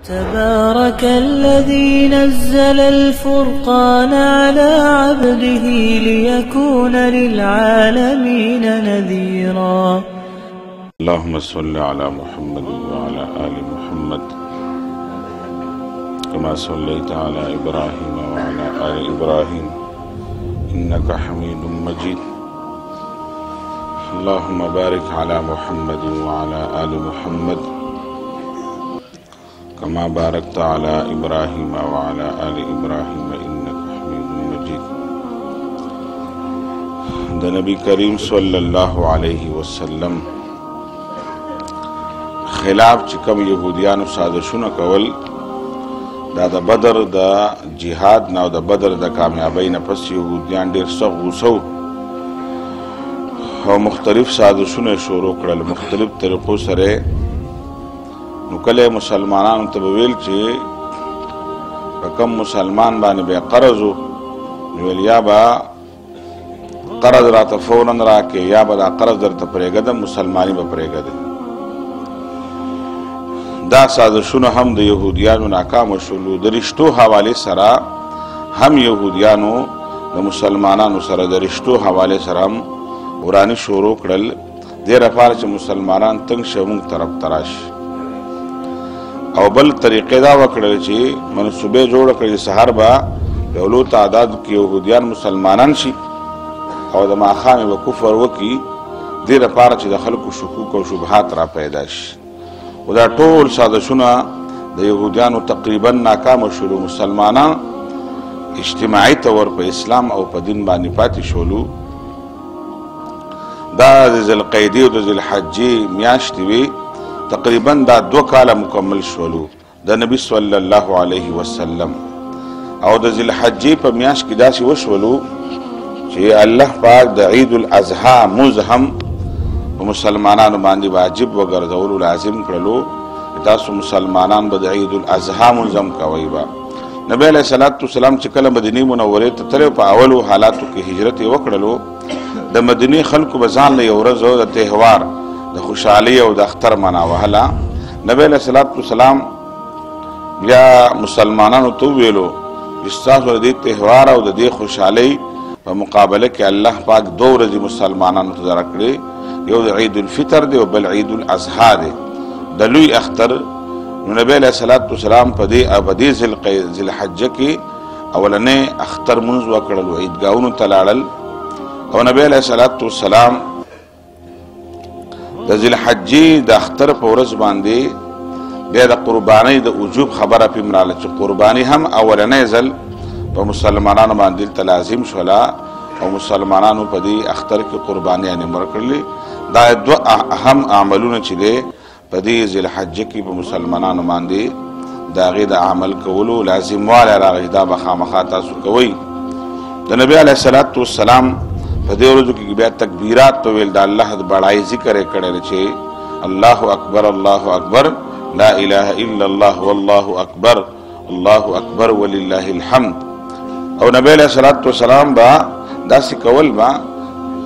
تبارك الذي نزل الفرقان على عبده ليكون للعالمين نذيرا. اللهم صل على محمد وعلى آل محمد كما صليت على إبراهيم وعلى آل إبراهيم إنك حميد مجيد. اللهم بارك على محمد وعلى آل محمد كما باركت على إبراهيم وعلى آل إبراهيم إنك حميد مجيد. دا نبی کریم صلی اللہ علیہ وسلم خلاف چې کوم يهوديانو سازشونه کول دا د بدر د جهاد نه او د بدر د کامیابی نه پس يهوديان ډېر سخت غوسه او مختلف سازشونه شروع کړل مختلف طریقو سره. نو کله مسلمانانو ته ویل چې کم مسلمان باندې به قرض ویل یا با قرض راته فورا راکې یا به دا قرض درته پرېږدم مسلمانی به پرېږدم. دا سازشونه هم د يهوديانو ناکام شول. د رشتو حواله سره هم يهوديانو د مسلمانانو سره د رشتو حواله سره هم ورانی شروع کړل دې لپاره چې مسلمانان تنگ شوم طرف تراش او بل طریقې دا وکړل چې منسوبه جوړ کړي سحر با ډولو تعداد کې يهوديان مسلمانان شي او د ماخام و کفر وکي دې لپاره چې د خلکو شکوک او شبهات را پیدا شي. و دا ټول سازشونه د يهوديانو تقریبا ناکام شول. مسلمانان اجتماعي تور په اسلام او په دین باندې پاتې شولو. دا د ذوالقعدې او د ذوالحجې میاشتې وي تقریبا دا 2 کاله مکمل شولو د نبی صلی الله علیه وسلم. او د ذوالحجې په میاشت کې داسې وشولو چې الله پاک د عید الاضحی مزهم مسلمانانو باندې واجب وګرځولو لازم کړلو. تاسو مسلمانان به د عید الاضحی ملزم کوئ. با نبی علیہ الصلوۃ والسلام چې کله مدینه منوره ته تلو په اولو حالاتو کې هجرت وکړلو د مدینه خلکو به ځان له ورځ د تهوار د خوشحالي او د اختر مناوهله. نبی علیہ الصلوۃ والسلام بیا مسلمانانو ته ویلو استاسو د تهوار او د خوشحالي په مقابله کې الله پاک 2 ورځې مسلمانانو ته درکړي. یو د عید الفطر دی او بل عید الاضحی دی د لوی اختر. نو نبی علیہ الصلوۃ والسلام په دې ابدی ذوالحجه کې اولنې اختر منځ وکړل عیدګاہونو ته لاړل او نبی علیہ الصلوۃ والسلام د ذوالحجې د اختر په ورځ باندې بیا د قربانۍ د وجوب خبره پیمراله چې قرباني هم اولنې ځل په مسلمانانو باندې لازم شولا او مسلمانانو په دې اختر کې قرباني انمر کړلې. دا 2 اهم عملونه چې دي په دې ذوالحجې کې په مسلمانانو باندې دا غي د عمل کولو لازم واله راغی. دا به خامخا تاسو کوئ. د نبی علیہ الصلوۃ والسلام په دې ورځو کې بیا تکبیرات په ویل د الله د بڑای ذکر کړي چې الله اکبر الله اکبر لا اله الا الله والله اکبر الله اکبر ولله الحمد. او نبی علیہ الصلوۃ والسلام با داسې کول با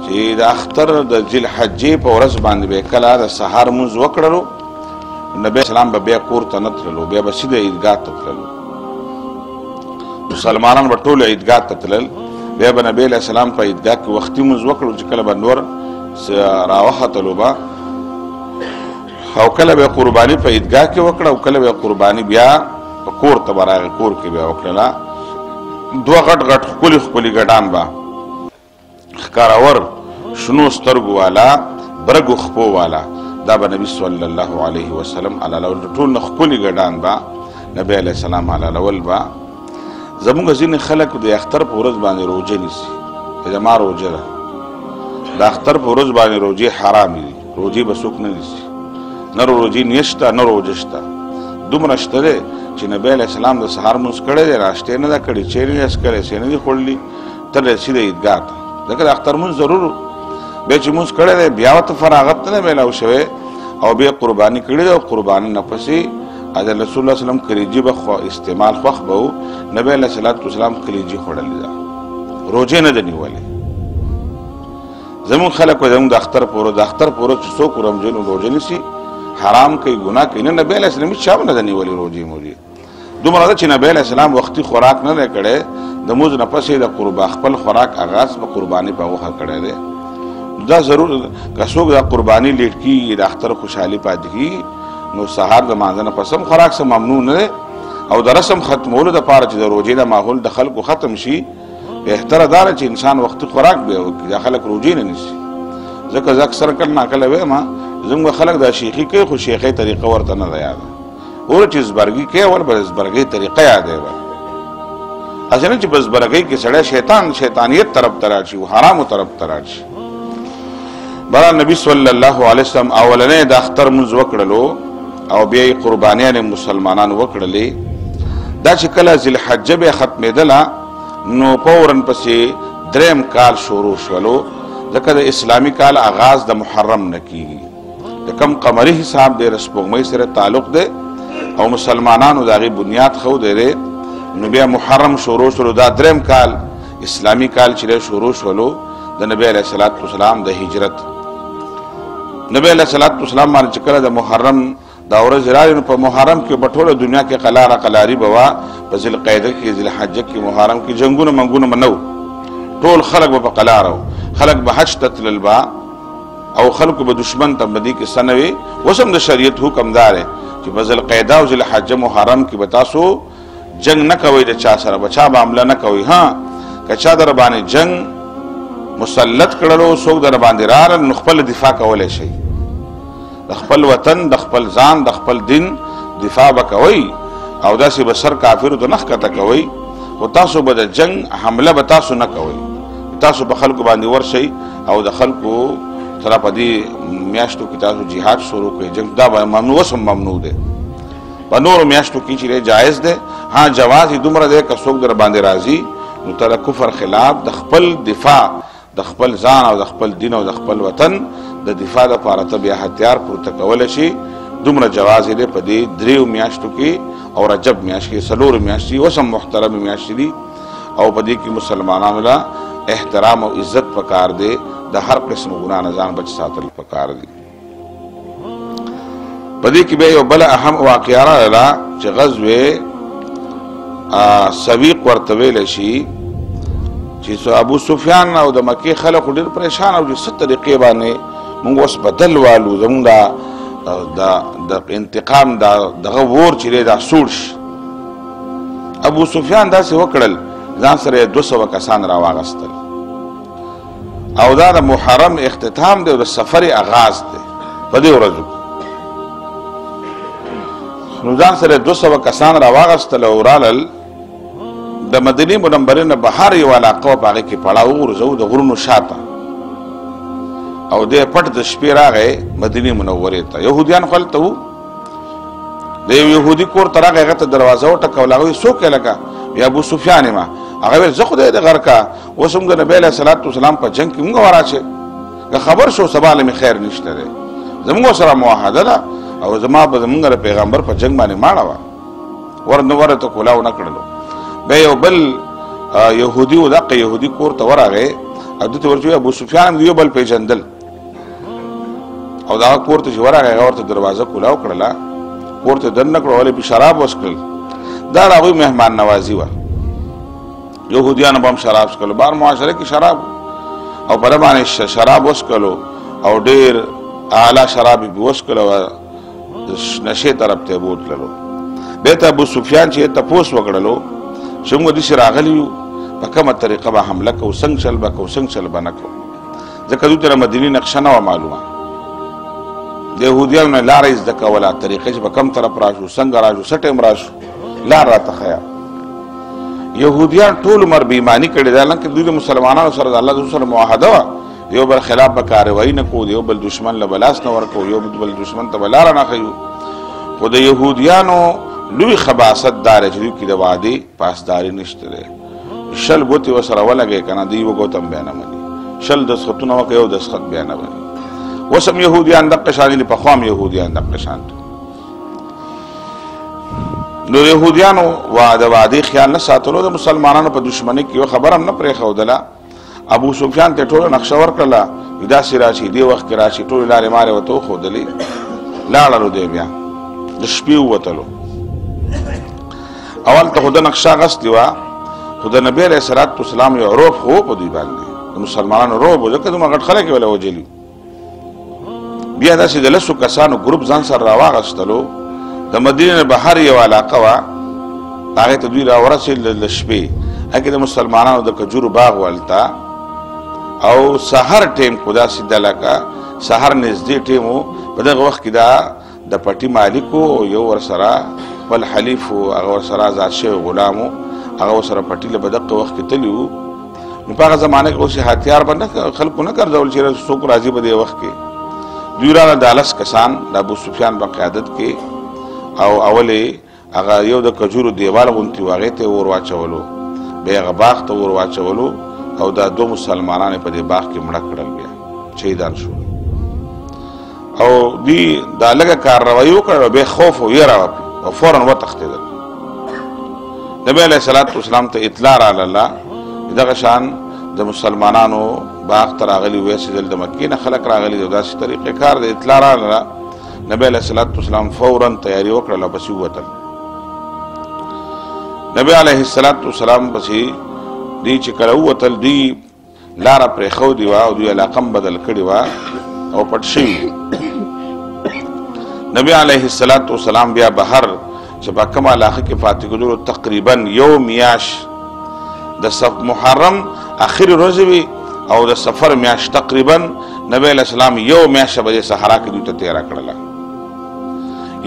چې د اختر د ذوالحجې په ورځ باندې به کله د سحر منځ وکړلو نبی اسلام به بیا کور ته نه تللو بیا به سیده عیدګاه ته تللو. مسلمانان به ټول عیدګاه ته تلل. بیا به نبی علیہ السلام په عیدګاه کې وختي منځ وکړو چې کله به نور راوختلو به او کله به قرباني په عیدګاه کې وکړه او کله به قرباني بیا په کور ته راغی کور کې بیا وکړله. 2 غټ غټ خپلې ګډان به ښکاراور شنو سترګو والا برګو خپو والا دا به نبی صلی الله علیه وسلم علالول ټول خپلې ګډان به نبی علیہ السلام علالول به. زمونږ ځینې خلک د اختر په ورځ باندې روژه نیسي. زما روژه ده د اختر په ورځ باندې روژې حرام دي. روژې به څوک نه نیسي. نه روژې نشته نه روژه شته. دومره شته دی چې نبی علیہ السلام د سحر مونځ کړی دی ناشتې نه ده کړې چای نه دی څښلی څه نه دي خوړلي تللی سیده عیدګاه ته ځکه د اختر مونځ ضرور بیا چې مونځ کړی دی بیا ورته فراغت نه میلاو شوی او بیا قرباني کړې ده او قرباني نه پسې د رسول الله وسلم کلیجي به استعمال خوښ به و. نبی علیہ الصلوۃ والسلام کلیجي خوړلې ده روژې نه ده نیولې. زمون خلک زمون د اختر پورو چې څوک رمضان روژه نیسي حرام کوي ګناه کوي نه نبی علیہ السلام چا نه نیولې روزي موري دومره چې نبی علیہ السلام وختي خوراک نه کړي د موز نه پسې د قربا خپل خوراک آغاز په قرباني په وخت کړي دی دا ضرور کڅوګ د قرباني لیټ کی د اختر خوشحالي پاتې کی نو سحر د مانځنه پسم خوراک سم ممنوع نه او د رسم ختمولو د پاره چې د روزي د ماحول د خلکو ختم شي بهتره دا چې انسان وختي خوراک به وکړي د خلک روزي نه نشي ځکه اکثر کله کله وې ما زموږ خلک د شیخي کوي خو شیخي طریقه ورته نه دی یاد اور چې زبرګي کوي ول بل زبرګي طریقه یاد دی اصل چې بس برګي کې سړی شیطانیت طرف تراشي او حرامو طرف تراشي برا نبی صلی الله علیه وسلم اولنې د اختر منځ وکړلو او بیا قربانیان مسلمانان وکړلې دا چې کله ذل حج به ختمېدله نو فورن پسې دریم کال شروع شولو ځکه د اسلامی کال آغاز د محرم نه کیږي د کم قمری حساب د رسپوږمۍ سره تعلق دی او مسلمانانو دغه بنیاد خو دی نو بیا محرم شروع شولو دا دریم کال اسلامی کال چې شروع شولو د نبی علیہ الصلوۃ والسلام د هجرت نبی علیہ الصلوۃ والسلام باندې کله د محرم دا ورځ راځي په محرم کې په ټوله دنیا کې قلاری بوا په ذل قعده کې ذل حج کې محرم کې جنگونه منګونه منو ټول خلق په قلارو خلق به حج تتلل با او خلق به دشمن ته بدی کې سنوي وسم د شریعت حکم دار چې په ذل قعده او ذل حج محرم کې بتاسو جنگ نه کوي د چا سره بچا معاملہ نه کوي ها کچا در باندې جنگ مسلط کړلو څوک در باندې رال نو خپل دفاع کولای شي د خپل وطن د خپل ځان د خپل دین دفاع وکوي او داسې بسر کافر د نخ کته کوي او تاسو به د جنگ حمله به تاسو نه کوي تاسو به خلکو باندې ورشي او د خلکو سره په دې میاشتو کې تاسو jihad شروع کوي جنگ دا ممنوع سم ممنوع ده په نور میاشتو کې چې جایز ده ها جواز دومره ده که څوک در باندې راضي نو تر کفر خلاف د خپل دفاع د خپل ځان او د خپل دین او د خپل وطن د دفاع لپاره ته بیا هتیار پورته کول شي دومره جواز دی په دې دریو میاشتو کې او رجب میاشت کې سلور میاشت کې وسم محترم میاشت دي او په دې کې مسلمانانو لا احترام او عزت پکار دی د هر قسم ګناه نه ځان بچ ساتل پکار دي په دې کې به یو بل اهم واقعه را چې غزوه سویق ورته ویل شي چې ابو سفیان او د مکه خلک ډېر پریشان او د ست طریقې باندې موږ اوس بدل والو زموږ د انتقام دغه ور چې دا سوړ ابو سفیان داسې وکړل ځان سره 200 کسان را واغستل او دا د محرم اختتام دی او د سفر آغاز دی په دې ورځو نو ځان سره 200 کسان را واغستل او رالل د مدینه منوره نه بهر یو علاقه په هغه کې پړاو ورزو د غرونو شاته او د پټ د شپې راغې مدینه منوره ته يهوديان خلته وو د يهودي کور ترغه هغه ته دروازه وټکولاوي څوک لګا یا ابو سفیان ما هغه زه خو د غر کا وسم د نبی له صلوات والسلام په جنگ کې موږ وراشه خبر شو سباله می خیر نشته ده زموږ سره موحده ده او زما به زموږ پیغمبر په جنگ باندې ماړه ورنه ته کولاو نه کړلو به یو بل يهودي او دغه يهودي کور ته ورغه او دته ورته ابو سفیان یو بل پیژندل او دا کور ته ورغه ورته دروازه کولاو کړلا کور ته دنه کړولې په شراب وسکل دا راوي مهمان نوازي و يهوديان هم شراب وسکل بار معاشره کې شراب او په باندې شراب وسکلو او ډېر اعلی شراب به وسکل او نشه طرف ته بوتللو به ته ابو سفیان چې تپوس وکړلو څنګه دې راغلیو په کومه طریقه به حمله کو څنګه چل به کو څنګه چل بنکو ځکه دوی تر مدینه نقشه نه معلومه د يهوديانو لارې د کوله طریقې په کوم طرف راشو څنګه راشو سټم راشو لار راته خیا يهوديان ټول عمر بېمانی کړي دا لکه دوی مسلمانانو سره د الله سره معاهده و یو بل خلاف به کاروایی نه کو یو بل دشمن له بلاس نه ورکو یو بل دشمن ته بلار نه خيو خو د يهوديانو لوی خباست دار چې دوی کې د وعده پاسداري نشته ده شل ګوتی وسره ولګي کنه دی وګوتم بیان مني شل د سختونه وکيو د سخت بیان مني وسم يهوديان د قشان په خوام يهوديان د قشان نو يهوديانو وعده خیال نه ساتلو د مسلمانانو په دشمنی کې خبر هم نه پرې خودله ابو سفیان ته ټول نقشه ورکړه ودا سراشي دی وخت کې راشي ټول لارې ماره وته خودلې لاړلو دی بیا د شپې ووتلو اول ته خو د نقشه اغستې وه خو د نبي علیه صلات وسلام یو روب خو په دوی باندې د مسلمانانو روب و ځکه دومره غټ خلک یې وله وجلي بیا داسې د لسو کسانو ګروپ ځان سره راواغستلو د مدینې نه بهر یو علاقه وه هغې ته دوی راورسېد د شپې هغې د مسلمانانو د کجورو باغ ولته او سحر ټیم خو داسې ده لکه سحر نږدې ټیم و په دغه وخت کې دا د پټي مالک و او یو ورسره خپل حلیف و هغه ورسره آزاد شوی غلام و هغه ورسره پټي له په دغه وخت کې تلي وو نو په هغه زمانه کې اوس هتیار به خلکو نه ګرځول چې څوک راځي په دې وخت کې دوی راغله د 10 کسان د ابو سفیان په قیادت کې او اولې هغه یو د کجورو دیوال غونتي و هغې ته یې ور واچولو بیا هغه باغ ته ور واچولو او دا 2 مسلمانان په دې باغ کې مړه کړل بیا شهیدان شول او دوی دا لږه کارروایي وکړه بیا خوف او ویره او فوراً وتښتېدل نبي علیه صلات وسلام ته اطلاع راغله دغه شان د مسلمانانو باغ ته راغلي ویسېدل د مکې نه خلک راغلي دي داسې طریقې کار د اطلاع راغله نبي علیه صلات وسلام فوراً تیاري وکړله او پسې ووتل نبي علیه الصلات وسلام پسې دوی چې کله ووتل دوی لاره پرېښودې وه او دوی علاقه هم بدل کړې وه او پټ شوي نبي علیه الصلات وسلام بیا بهر چې په کومه علاقه کې پاتې کېدلو تقریبا یو میاشت د محرم اخري ورځې وي او د سفر میاشت تقریبا نبي علیه السلام یو میاشت به د صحرا کې دوی ته تېره کړله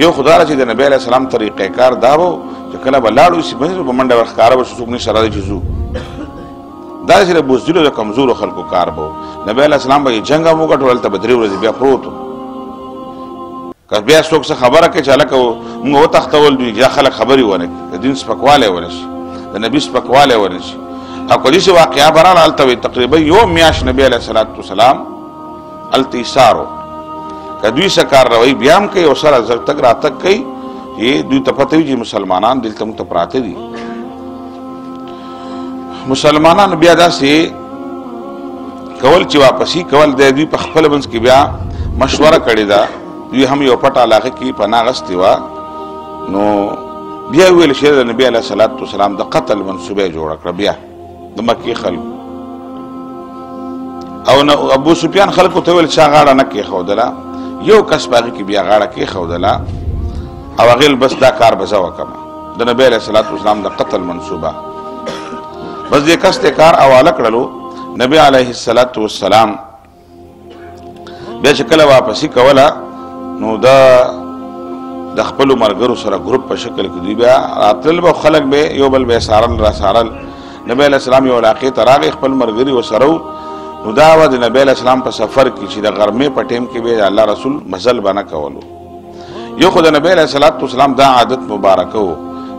یو خو دا چې د نبي علیه السلام طریقې کار دا و چې کله به لاړو شي په منډه ورښکاره به شي څوک نشي راځي چې ځو دا چې د بزدلو د کمزورو خلکو کار به و نبي علیه السلام به یې جنګ هم وګټو هلته به 3 ورځې بیا پروت و که بیا څوک څه خبره کوي چې هلکه موږ وتښتول دوی دا خلک خبرې ونه کړي د دین سپکوالی ونه شي د نبي سپکوالی ونه شي او که داسې واقعه به راغله هلته تقریبا یو میاشت نبي علیه صلات وسلام هلته ایثار و که دوی څه کارروایي بیا هم کوي او سره تګ راتګ کوي چې دوی ته پته وي چې مسلمانان دلته موږ ته پراته دي مسلمانان بیا داسې کول چې واپسي کول د دوی په خپل منځ کې بیا مشوره کړې ده دوی هم یو پټ علاقه کې پناه اخیستې وه نو بیا ویل شي د نبي علیه صلات وسلام د قتل منصوبه یې جوړه کړه بیا د مکې خلکو او ابو سفیان خلکو ته ویل چا غاړه نه کېښودله یو کس په هغې کې بیا غاړه کېښودله او هغې بس دا کار به زه وکړم د نبي علیه صلات وسلام د قتل منصوبه بس دې کس ته کار حواله کړلو نبي علیه الصلات والسلام بیا چې کله واپسي کوله نو دا د خپلو ملګرو سره ګروپ په شکل کې دوی بیا راتلل به خلک به یو بل به یې څارل راڅارل نبي علیه السلام یو علاقې ته راغی خپل ملګري ورسره و نو دا وه د نبي علیه السلام په سفر کې چې د غرمې په ټیم کې به د الله رسول مزل به نه کولو یو خو د نبي علیه صلات وسلام دا عادت مبارکه و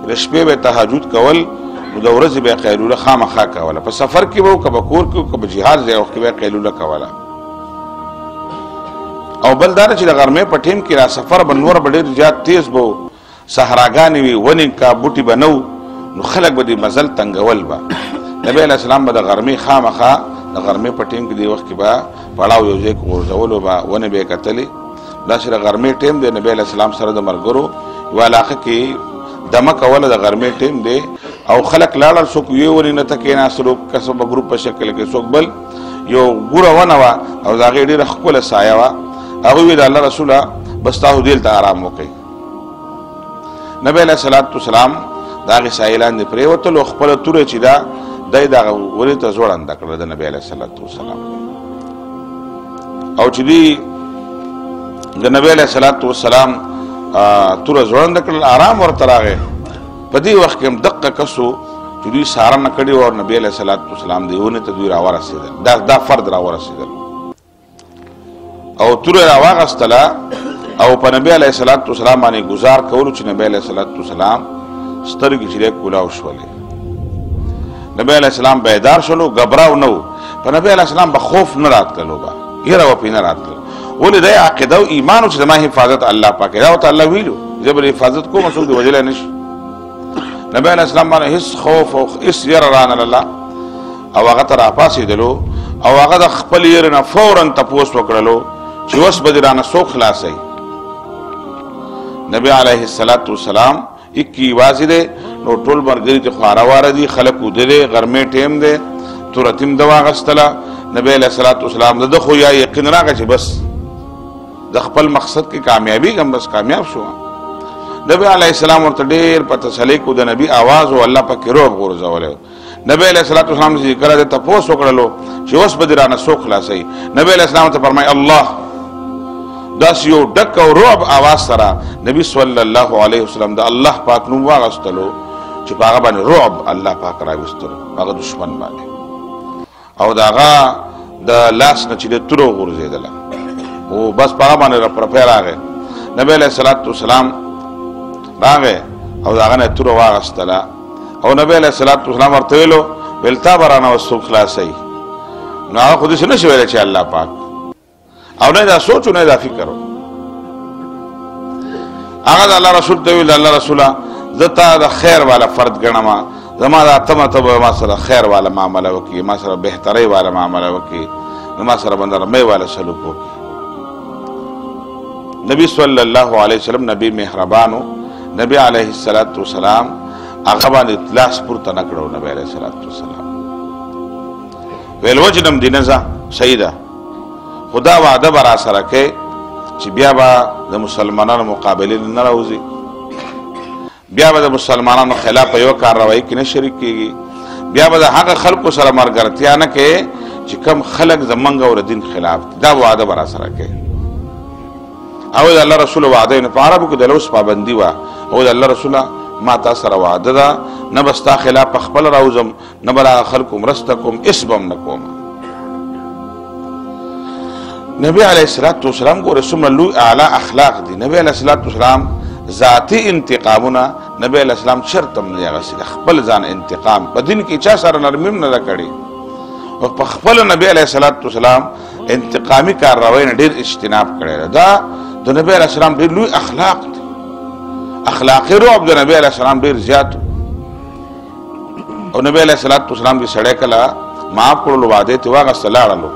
د شپې به تهجد کول نو د ورځې به یې قیلوله خامخا کوله په سفر کې به و که به کور کې و که به جهاد ځای وخت کې به یې قیلوله کوله او بل دا چې د غرمې په ټیم کې را سفر به نور به ډېر زیات تیز به و صحراګانې وي ونې کا بوټي به نه و نو خلک به د مزل تنګول به نبي علیه السلام به د غرمې خامخا د غرمې په ټیم کې دې وخت کې به پړاو یو ځای کې غورځولو به ونې به یې کتلې داسې د غرمې ټیم دی نبي علیه السلام سره د ملګرو یوه علاقه کې دمه کوله د غرمې ټیم دی او خلک لاړل څوک یوې ونې نه ته کېناستلو کسه به ګروپ په شکل کې څوک بل یو ګوره ونه وه او د هغې ډېره ښکله سایه وه هغوی وی د الله رسوله بس تاسو دلته آرام وکئ نبي علیه صلات وسلام د هغې سایې لاندې پرېوتلو خپله توره چې ده دی د هغه ونې ته زوړنده کړله د نبي علیه صلات وسلام او چې دوی د نبي علیه صلات وسلام توره زوړنده کړل آرام ورته راغی په دې وخت کې هم دقه کسو چې دوی څارنه کړې وه او نبي علیه صلات وسلام د ونې ته دوی راورسېدل دا فرد راورسېدل او توره راواغستله او په نبي علیه صلات وسلام باندې ګزار کولو چې نبي علیه صلات وسلام سترګې چې دی کولاو شولې نبي علیه السلام بیدار شولو غبراو نه و په نبي علیه السلام به خوف نه راتللو به یره به پرې نه راتللو ولې دا یې عقیده او ایمان و چې زما حفاظت الله پاک دا ورته الله ویلو زه به حفاظت کوم څوک دې وجلی نه شي نبي علیه السلام باندې هېڅ خوف او هېڅ یره رانلله او هغه ته راپاڅېدلو او هغه د خپل یرې نه فوراً تپوس وکړلو چې اوس به دې رانه څوک خلاصوي نبی علیه السلام اکی واضح دے نو ټول مرګري ته خواره واره دي خلک وده دي غرمې ټیم دی تورتیم دوا غستله نبی علیه السلام د خو یا یقین راغی چې بس د خپل مقصد کې کامیابی هم بس کامیاب شو نبی علیه السلام ورته ډېر په تسلی کو د نبی आवाज او الله پاک روح غورځولې نبی علیه السلام چې کله د تپوس وکړلو چې اوس به درانه سو خلاصي نبی علیه السلام ته فرمای الله داس یو ډک او رعب आवाज سره نبی صلی الله علیه وسلم د الله پاک نوم واغستلو چې هغه باندې رعب الله پاک راوستلو هغه دشمن باندې او داغه د لاس نه چې د تورو غورځیدل او بس هغه باندې پر راغی نبی علیه السلام راغی او داغه نه تورو واغستله او نبی علیه السلام ورته ویلو بلتا برانه وسو خلاصي نو هغه خو دې نشي ویل چې الله پاک او نه دا سوچ نه دا فکر هغه الله رسول ته ویل الله رسوله زتا د خیر والا فرد ګڼما زما دا تمته ما سره خیر والا معامله وکي ما سره بهتري والا معامله وکي ما سره بندر مې والا سلوک وکي نبی صلی الله علیه وسلم نبی مهربانو نبی علیه السلام هغه باندې اطلاع پورته نکړو نبی علیه السلام ویل وجنم دینزا سیده خدا وعده برا سره کې چې بیا به د مسلمانانو مقابله نه راوځي بیا به د مسلمانانو خلاف یو کاروائی کې نه شریک کیږي بیا به د هغه خلکو سره مرګرتیا نه کې چې کم خلک زمونږ او دین خلاف دا وعده برا سره کې او د الله رسول وعده نه په عربو کې د لوس پابندي وا او د الله رسول ما تا سره وعده ده نه بستا خلاف خپل راوزم نه بل خلکو مرستکم اسبم نکوم نبی علیہ السلام کو رسول الله اعلی اخلاق دی نبی علیہ السلام ذاتی انتقامونه نبی علیہ السلام شرطم نه غسل خپل ځان انتقام په دین کې چا سره نرمیم نه کړي او په خپل نبی علیہ السلام انتقامی کاروائی نه ډیر اجتناب کړي دا د نبی علیہ السلام ډیر لوی اخلاق دي اخلاقی رعب د نبی علیہ السلام ډیر زیات او نبی علیہ السلام دې سړی کله معاف کړلو وعده ته واغسته لاړلو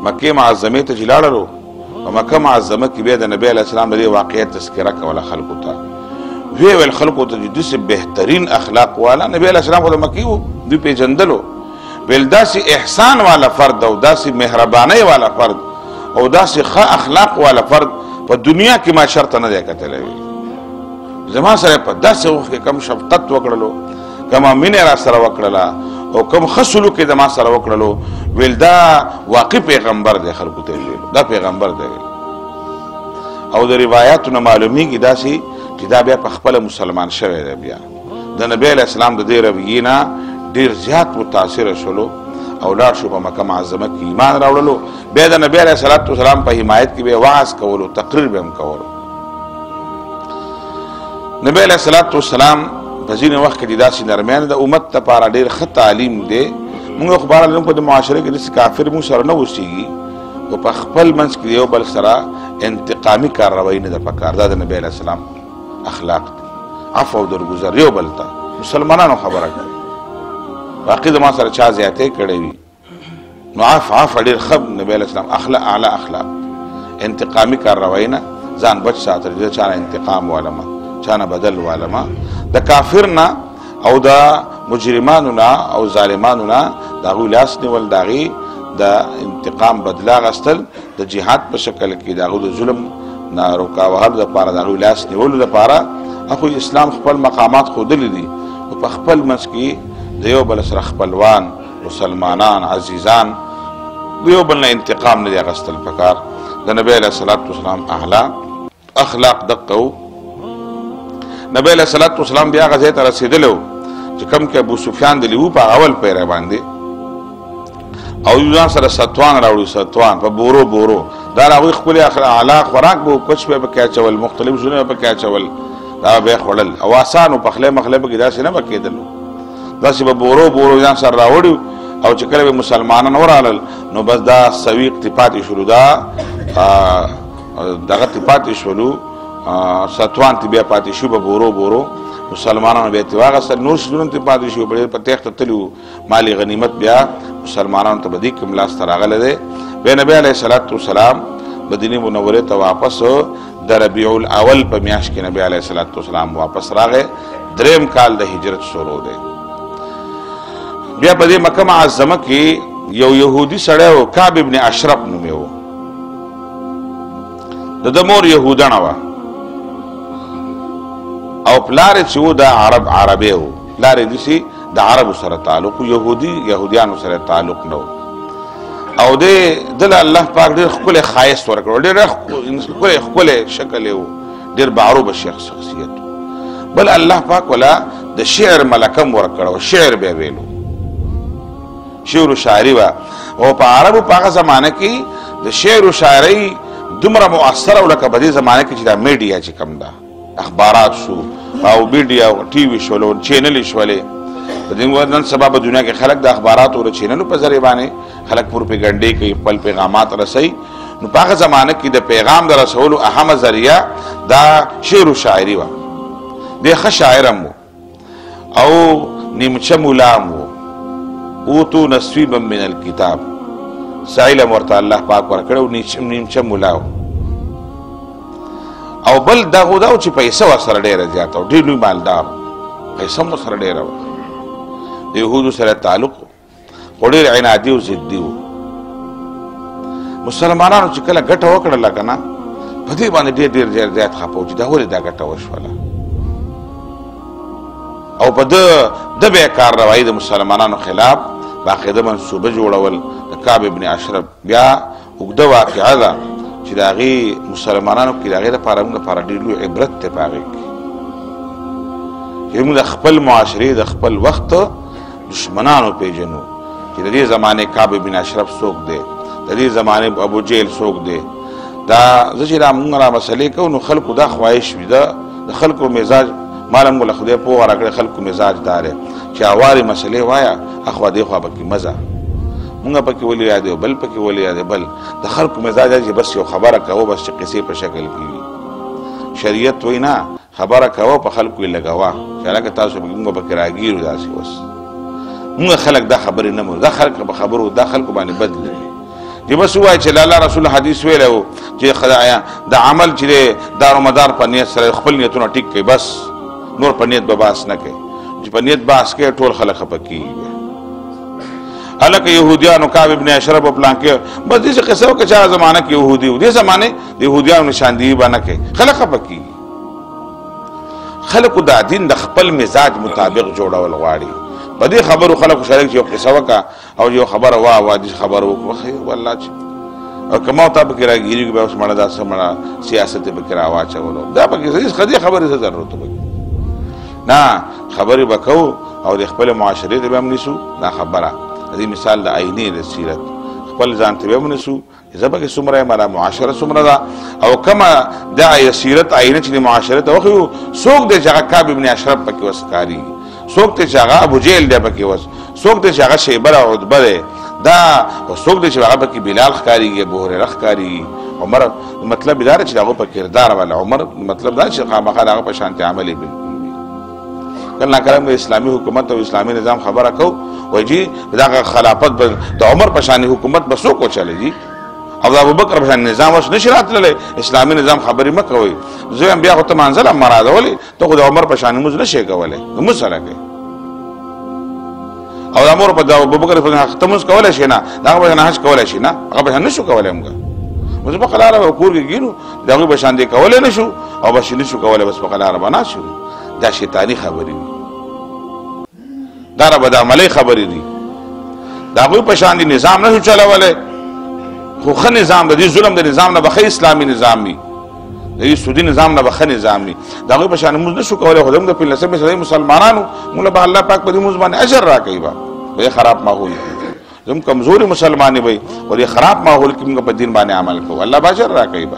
مکه معظمه ته جلاړلو او مکه معظمه کې به د نبی علیہ السلام د واقعیت تذکرہ کوله خلکو ته وی ول خلکو ته د دې بهترین اخلاق والا نبی علیہ السلام د مکه وو دوی پیژندلو ول داسې احسان والا فرد او داسې مهرباني والا فرد او داسې ښه اخلاق والا فرد په دنیا کې ما شرط نه دی کتلی زما سره په داسې وخت کې کم شفقت وکړلو کما مینه را سره وکړله او کم خسلو کې د ما سره وکړلو ویل دا واقع پیغمبر دی خلکو ته ویل دا پیغمبر دی او د روایتونو معلومیږي داسې چې دا بیا په خپل مسلمان شوی دی بیا د نبی علیہ السلام د دې رویې نه ډیر زیات متاثر شولو او لاړ شو په مکه معظمه کې ایمان راوړلو بیا د نبی علیہ السلام په حمایت کې به وعظ کولو تقریر به هم کولو نبی علیہ السلام په ځینې وخت کې داسې نرمیان د امت لپاره ډېر ښه تعلیم دی موږ خو بهرحال په معاشره کې داسې کافر موږ سره نه اوسېږي او په خپل منځ کې یو بل سره انتقامي کاروائی نه ده پکار دا د نبی علیہ السلام اخلاق دی عفو او درګذر یو بل ته مسلمانانو خبره کوي باقي د ما سره چا زیاتې کړې وي نو عفو ډېر ښه نبی علیہ السلام اخلاق اعلی اخلاق انتقامي کاروائی نه ځان بچ ساتل د چا نه انتقام والما چانه بدل والما د کافر نه او د مجرمانو نه او ظالمانو نه د هغوی لاس نیول د هغې د انتقام بدلا غستل د جهاد په شکل کې د هغوی د ظلم نه روکا وهلو دپاره د هغوی لاس نیولو دپاره هغوی اسلام خپل مقامات ښودلي دي او په خپل منځ کې د یو بل سره خپلوان مسلمانان عزیزان د یو بل نه انتقام نه دی اخیستل پکار د نبی علیه السلام اعلی اخلاق دقه نبی علیہ السلام بیا غزې ته رسېدلی و چې کوم کې ابو سفیان دلی و په اول پیری باندې او ځان سره ستوان راوړي ستوان په بورو دا هغوی ښکلې اعلی خوراک به کوچ به پکې اچول مختلف ژونه به پکې اچول دا به یې خوړل او اسان و پخلی مخلی پکې داسې نه به کېدل داسې به بورو ځان سره راوړي او چې کله به مسلمانان ورالل نو بس دا سویق تی پاتې شولو دا دغه تی پاتې شولو ستوان تی بیا پاتې شو به بورو مسلمانانو بیا تی واغستل نور شیدونو تی پاتې شو ډېر په تیښته تلي وو مالی غنیمت بیا مسلمانانو ته به دې کوم لاسته راغلی دی بیا نبی علیه السلام مدینې منورې ته واپس د ربیع الاول په میاشت کې نبی علیه الصلاۃ والسلام واپس راغی. دریم کال د هجرت شروع دی. بیا په دې مکه معظمه کې یو یهودي سړی و، کعب ابن اشرف نوم یې و. د ده مور یهودنه وه او پلار یې چې و د عربی و. پلار یې داسې د عربو سره تعلق و، یهودیانو سره تعلق نه و. او دله الله پاک ډېر ښکلی ښایست ورکړ، ډېر ښکلی شکل یې و، ډېر معروبه شخصیت و. بل الله پاک ولا د شعر ملکم ورکړ، شعر به ویلو، شعر و شاعري وه. او په عربو په هغه زمانه کې د شعر و شاعرۍ دومره مؤثره و لکه په دې زمانه کې چې دا میډیا چې کوم ده، اخبارات شو او میډیا او ټي وي شول او چینلې شولې. په دې نن سبا په دنیا کې خلک د اخباراتو او چینلو په ذریعه باندې خلک پروپاګانډې کوي، خپل پیغامات رسوي. نو په هغه زمانه کې د پیغام د رسولو اهمه ذریعه دا شعر و شاعري وه. دی ښه شاعر هم و او نیمچه ملا هم و. اوتو نصیبا من الکتاب، څه علم ورته الله پاک ورکړی، نیمچه ملا و. او بل دغه دا و چې پیسه ورسره ډېره زیاته و، ډېر لوی مالدار و، پیسه هم ورسره ډېره وه. د یهودو سره تعلق خو ډېر عنادي او ضدي و. مسلمانانو چې کله ګټه وکړله که نه، په دې باندې ډېر زیات خفه و چې دا ولې دا ګټه وشوله. او په ده به یې کارروایي د مسلمانانو خلاف باقاعده منصوبه جوړول د کعب ابن اشرف. بیا اوږده واقعه ده چې د هغې مسلمانانو کې د هغې دپاره موږ دپاره ډېر لوی عبرت دی په هغې کې چې موږ د خپل معاشرې د خپل وخت دشمنانو پیژنو چې د دې زمانې کعب ابن اشرف څوک دی، د دې زمانې ابو جهل څوک دی. دا زه چې دا موږ را مسلې کوو نو خلکو دا خواهش وي، د خلکو مزاج ماله موږ له خدای پوهه راکړې، خلکو مزاج دا دی چې هوارې مسلې وایه اخوا دې خوا پکې مزه، مونږ پکې ولې یادې بل پکې ولې یادې بل. د خلکو مزاج چې بس یو خبره کوو بس چې قصې په شکل کې وي. شریعت وایي نه، خبره کوو په خلکو یې لګوه چې هلکه تاسو موږ پکې راګیرو داسې اوس. مونږ خلک دا خبرې نه منو، دا خلک په خبرو دا خلکو باندې بدلوي چې بس ووایي چې الله رسول حدیث ویلی و چې د عمل چې دی دارومدار په نیت سره خپل نیتونه ټیک کوي، بس نور په نیت به بحث نه کوي. چې په نیت بحث کوي ټول خلک خفه کېږي. هلکه یهودیانو کعب ابن اشرف په پلان کې بس داسې قصه وکړه چې هغه زمانه کې یهودي و، دې زمانې د یهودیانو نشاندهي به نه کوي، خلک خفه کېږي. خلکو دا دین د خپل مزاج مطابق جوړول غواړي. په دې خبرو خلکو شریک چې یو قصه وکړه او یو خبره وه دې خبره وکړو خیر والله چې او که ما ته پکې راګیري بیا اوس مړه دا څه مړه سیاست یې پکې راواچولو، دا پکې دې خبرې څه ضرورت پکې نه. خبرې به کوو او د خپل معاشرې ته به هم نیسو. دا خبره دې مثال د آینې د سیرت خپل ځان ته به هم نیسو چې زه پکې څومره یم، معاشره څومره ده او کومه د سیرت آینه چې د معاشرې ته وښیو. څوک دی چې هغه کعب ابن اشرف پکې اوس ښکارېږي، څوک دی چې هغه ابو جهل دی پکې اوس، څوک دی چې هغه شیبه او عتبه دی دا، او څوک دی چې هغه پکې بلال ښکارېږي، ابو هریره ښکارېږي، عمر. مطلب دا دی چې د هغو په کردار والا عمر، مطلب دا چې خامخا د هغه په شانتې عمل یې بالکل وي. کله ناکله د اسلامي حکومت او اسلامي نظام خبره کوو وایي جي دغه خلافت به د عمر په شانې حکومت به څوک وچلی جي او د ابوبکر په شانې نظام اوس نشي راتللی. اسلامي نظام خبرې مه کوئ. زه یم بیا خو ته منزل هم مرادولې، ته خو د عمر په شانې مونځ نشې کولی، لمونځ سره کوې او د عمر په د ابوبکر په شان ته مونځ کولی شې نه، د هغه په شان حج کولی شي نه، هغه په شان نه شو کولی. موږ اوس په قلاره به کور کې کېنو د هغوی په شان دې کولی نه شو او بس نه شو کولی، بس په قلاره به ناست شو. دا شیطاني خبرې دي، دا را بدعملۍ خبرې دي. د هغوی په شان دې نظام نه شو چلولی، خو ښه نظام د دې ظلم د نظام نه به ښه اسلامي نظام وي، د دې سودي نظام نه به ښه نظام وي. د هغوی په شان مونځ نه شو کولی، خو زموږ د 15مې صدۍ مسلمانانو موږ له به الله پاک په دې مونځ باندې اجر راکوي. به دې خراب ماحول کې زموږ کمزوري مسلمانې وي او دې خراب ماحول کې موږ په دین باندې عمل کوو، الله به اجر راکوي.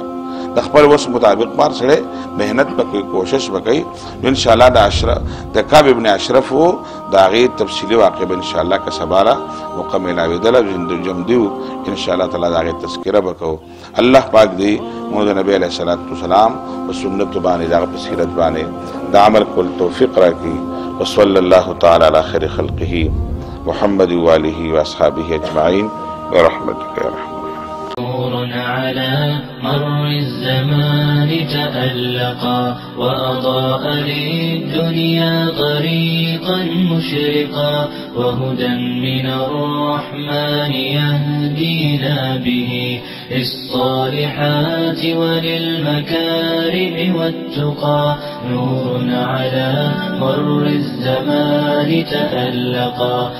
د خپل وس مطابق بار سړی محنت وکړي، کوشش وکړي، نو انشاءالله د کعب ابن اشرف و د هغې تفصیلي واقع به انشاءالله که سبا را موقع میلاوېدله جمدي و انشاءالله تعالی د هغې تذکره به کوو. الله پاک دی موږ د نبي علیه الصلاة والسلام په سنتو باندې د هغه په سیرت باندې د عمل کول توفیق راکړي. وصلی الله تعالی علی خیر خلقه محمد و آله و اصحابه اجمعین برحمتک یا رحمن. نور على مر الزمان تألقا وأضاء للدنيا طريقا مشرقا وهدى من الرحمن يهدينا به للصالحات وللمكارم والتقى نور على مر الزمان تألقا